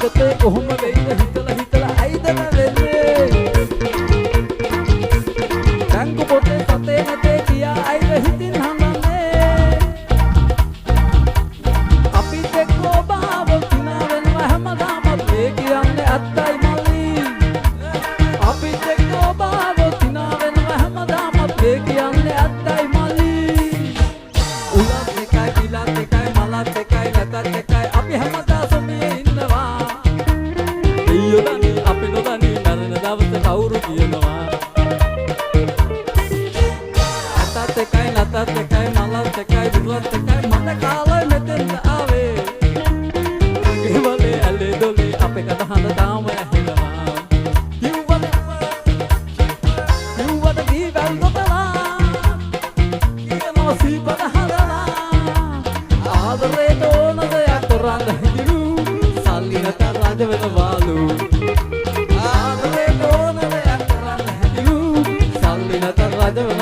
අනාගතේ කොහොම වෙයිද හිතලා හිතලා ඇයිද නැවෙන්නේ බැංකු පොතේ සතේ නැතේ කියා ඇයිද හිතින් හංගන්නේ අපි එක්ක ඔබව කිනා වෙනවා හැමදාම මේ කියන්නේ ඇත්තයි මල්ලි අපි එක්ක ඔබව කිනා වෙනවා හැමදාම මේ කියන්නේ ඇත්තයි මල්ලි උලත් එකයි කිලත් එකයි මලත් එකයි නැතත් එකයි අපි හැමදාම සොමියේ ඉන්නවා ඊයෝ දනි අපි නොදනි මරණ දවසේ කවුරු කියනවා ඇතත් එකයි නැතත් එකයි මලත් එකයි දුරත් එකයි මට කාලෙ මෙතෙන්ට ආවේ ඒවලේ ඇලේ දොලේ අපේ කතාහඳ තාම ඇහෙනවා කිව්වට දී වැල්දොතලා කියනවා සීපද හදලා ආදරේට ඕන දෙයක් කරන්න හිඳිනු සල්ලි නැත රජ වෙනවාලු ආදරේට ඕන දෙයක් කරන්න හිඳිනු සල්ලි නැත රජ වෙන